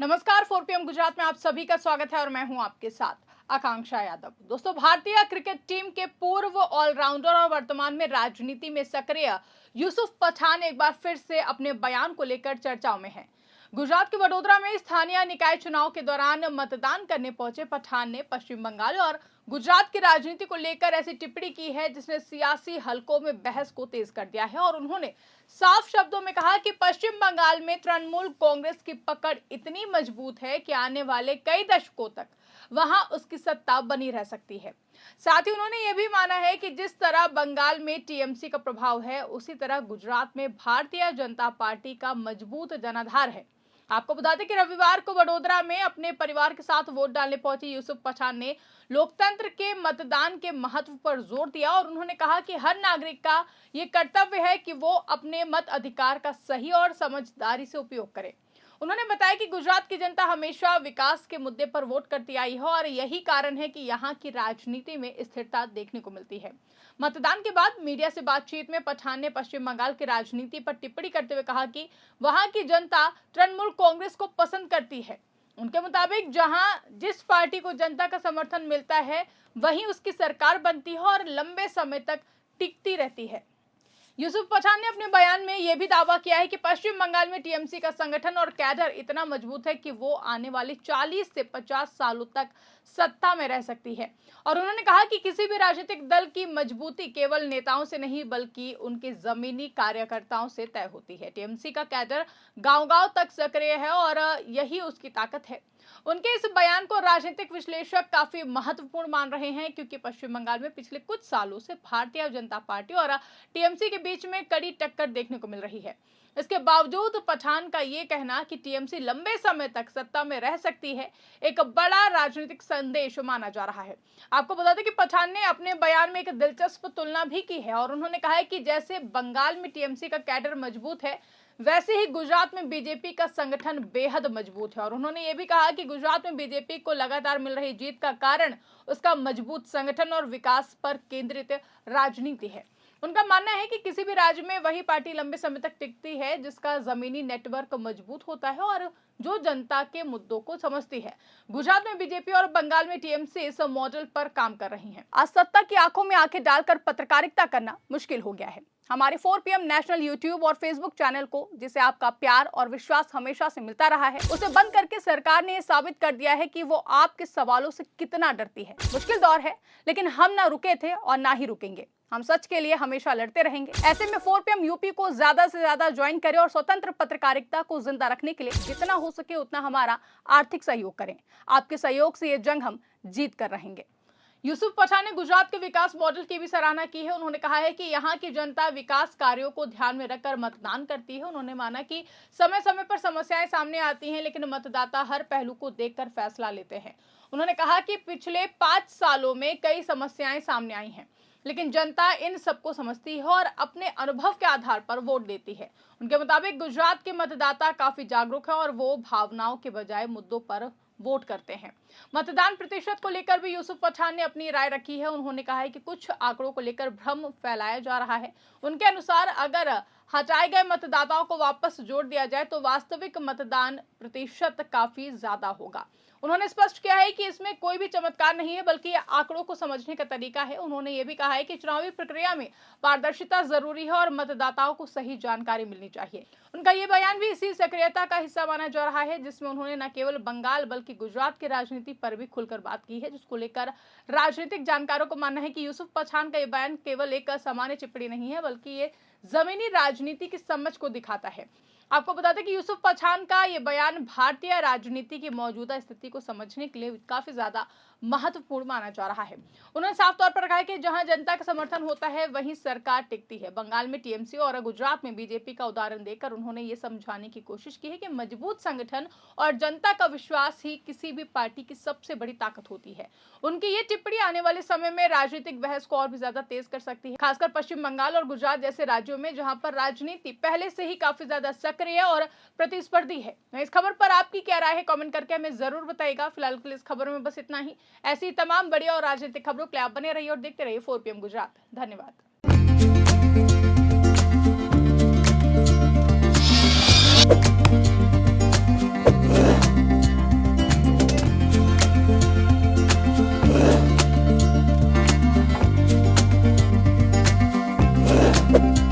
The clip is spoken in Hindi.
नमस्कार, 4 PM गुजरात में आप सभी का स्वागत है और मैं हूं आपके साथ आकांक्षा यादव। दोस्तों, भारतीय क्रिकेट टीम के पूर्व ऑलराउंडर और वर्तमान में राजनीति में सक्रिय यूसुफ पठान एक बार फिर से अपने बयान को लेकर चर्चाओं में हैं। गुजरात के वडोदरा में स्थानीय निकाय चुनाव के दौरान मतदान करने पहुंचे पठान ने पश्चिम बंगाल और गुजरात की राजनीति को लेकर ऐसी टिप्पणी की है जिसने सियासी हलकों में बहस को तेज कर दिया है। और उन्होंने साफ शब्दों में कहा कि पश्चिम बंगाल में तृणमूल कांग्रेस की पकड़ इतनी मजबूत है कि आने वाले कई दशकों तक वहां उसकी सत्ता बनी रह सकती है। साथ ही उन्होंने यह भी माना है कि जिस तरह बंगाल में टीएमसी का प्रभाव है, उसी तरह गुजरात में भारतीय जनता पार्टी का मजबूत जनाधार है। आपको बता दें कि रविवार को वडोदरा में अपने परिवार के साथ वोट डालने पहुंचे यूसुफ पठान ने लोकतंत्र के मतदान के महत्व पर जोर दिया और उन्होंने कहा कि हर नागरिक का ये कर्तव्य है कि वो अपने मत अधिकार का सही और समझदारी से उपयोग करे। उन्होंने बताया कि गुजरात की जनता हमेशा विकास के मुद्दे पर वोट करती आई है और यही कारण है कि यहाँ की राजनीति में स्थिरता देखने को मिलती है। मतदान के बाद मीडिया से बातचीत में पठान ने पश्चिम बंगाल की राजनीति पर टिप्पणी करते हुए कहा कि वहां की जनता तृणमूल कांग्रेस को पसंद करती है। उनके मुताबिक जहां जिस पार्टी को जनता का समर्थन मिलता है वहीं उसकी सरकार बनती है और लंबे समय तक टिकती रहती है। यूसुफ पठान ने अपने बयान में यह भी दावा किया है कि पश्चिम बंगाल में टीएमसी का संगठन और कैडर इतना मजबूत है कि वो आने वाले 40 से 50 सालों तक सत्ता में रह सकती है। और उन्होंने कहा कि किसी भी राजनीतिक दल की मजबूती केवल नेताओं से नहीं बल्कि उनके जमीनी कार्यकर्ताओं से तय होती है। टीएमसी का कैडर गांव-गांव तक सक्रिय है और यही उसकी ताकत है। उनके इस बयान को राजनीतिक विश्लेषक काफी महत्वपूर्ण मान रहे हैं क्योंकि पश्चिम बंगाल में पिछले कुछ सालों से भारतीय जनता पार्टी और टीएमसी के बीच में कड़ी टक्कर देखने को मिल रही है। इसके बावजूद पठान का ये कहना कि टीएमसी लंबे समय तक सत्ता में रह सकती है एक बड़ा राजनीतिक संदेश माना जा रहा है। आपको बता दें कि पठान ने अपने बयान में एक दिलचस्प तुलना भी की है और उन्होंने कहा है कि जैसे बंगाल में टीएमसी का कैडर मजबूत है, वैसे ही गुजरात में बीजेपी का संगठन बेहद मजबूत है। और उन्होंने ये भी कहा कि गुजरात में बीजेपी को लगातार मिल रही जीत का कारण उसका मजबूत संगठन और विकास पर केंद्रित राजनीति है। उनका मानना है कि किसी भी राज्य में वही पार्टी लंबे समय तक टिकती है जिसका जमीनी नेटवर्क मजबूत होता है और जो जनता के मुद्दों को समझती है। गुजरात में बीजेपी और बंगाल में टीएमसी इस मॉडल पर काम कर रही हैं। आज सत्ता की आंखों में आंखें डालकर पत्रकारिता करना मुश्किल हो गया है। हमारे 4 PM नेशनल यूट्यूब और फेसबुक चैनल को, जिसे आपका प्यार और विश्वास हमेशा से मिलता रहा है, उसे बंद करके सरकार ने ये साबित कर दिया है कि वो आपके सवालों से कितना डरती है। मुश्किल दौर है, लेकिन हम ना रुके थे और ना ही रुकेंगे। हम सच के लिए हमेशा लड़ते रहेंगे। ऐसे में 4 PM यूपी को ज्यादा से ज्यादा ज्वाइन करें और स्वतंत्र पत्रकारिता को जिंदा रखने के लिए जितना हो सके उतना हमारा आर्थिक सहयोग करें। आपके सहयोग से ये जंग हम जीत कर रहेंगे। यूसुफ पठान ने गुजरात के विकास मॉडल की भी सराहना की है। उन्होंने कहा है कि यहाँ की जनता विकास कार्यों को ध्यान में रखकर मतदान करती है। उन्होंने माना कि समय समय पर समस्याएं सामने आती हैं, लेकिन मतदाता हर पहलू को देखकर फैसला लेते हैं। उन्होंने कहा कि पिछले 5 सालों में कई समस्याएं सामने आई हैं, लेकिन जनता इन सबको समझती है और अपने अनुभव के आधार पर वोट देती है। उनके मुताबिक गुजरात के मतदाता काफी जागरूक है और वो भावनाओं के बजाय मुद्दों पर वोट करते हैं। मतदान प्रतिशत को लेकर भी यूसुफ पठान ने अपनी राय रखी है। उन्होंने कहा है कि कुछ आंकड़ों को लेकर भ्रम फैलाया जा रहा है। उनके अनुसार अगर हटाए गए मतदाताओं को वापस जोड़ दिया जाए तो वास्तविक मतदान प्रतिशत काफी ज्यादा होगा। उन्होंने स्पष्ट किया है कि इसमें कोई भी चमत्कार नहीं है, बल्कि ये आंकड़ों को समझने का तरीका है। उन्होंने ये भी कहा है कि चुनावी प्रक्रिया में पारदर्शिता जरूरी है और मतदाताओं को सही जानकारी मिलनी चाहिए। उनका ये बयान भी इसी सक्रियता का हिस्सा माना जा रहा है, जिसमें उन्होंने न केवल बंगाल बल्कि गुजरात की राजनीति पर भी खुलकर बात की है, जिसको लेकर राजनीतिक जानकारों को मानना है कि यूसुफ पठान का ये बयान केवल एक सामान्य टिप्पणी नहीं है, बल्कि ये जमीनी राजनीति की समझ को दिखाता है। आपको बता दें कि यूसुफ पठान का ये बयान भारतीय राजनीति की मौजूदा स्थिति को समझने के लिए काफी ज्यादा महत्वपूर्ण माना जा रहा है। उन्होंने साफ तौर पर कहा है कि जहां जनता का समर्थन होता है वहीं सरकार टिकती है। बंगाल में टीएमसी और गुजरात में बीजेपी का उदाहरण देकर उन्होंने ये समझाने की कोशिश की है कि मजबूत संगठन और जनता का विश्वास ही किसी भी पार्टी की सबसे बड़ी ताकत होती है। उनकी ये टिप्पणी आने वाले समय में राजनीतिक बहस को और भी ज्यादा तेज कर सकती है, खासकर पश्चिम बंगाल और गुजरात जैसे राज्यों में जहां पर राजनीति पहले से ही काफी ज्यादा सक्रिय और प्रतिस्पर्धी है। इस खबर पर आपकी क्या राय है, कमेंट करके हमें जरूर बताइएगा। फिलहाल के लिए इस खबर में बस इतना ही। ऐसी तमाम बढ़िया और राजनीतिक खबरों के लिए आप बने रहिए और देखते रहिए 4 PM गुजरात। धन्यवाद। है।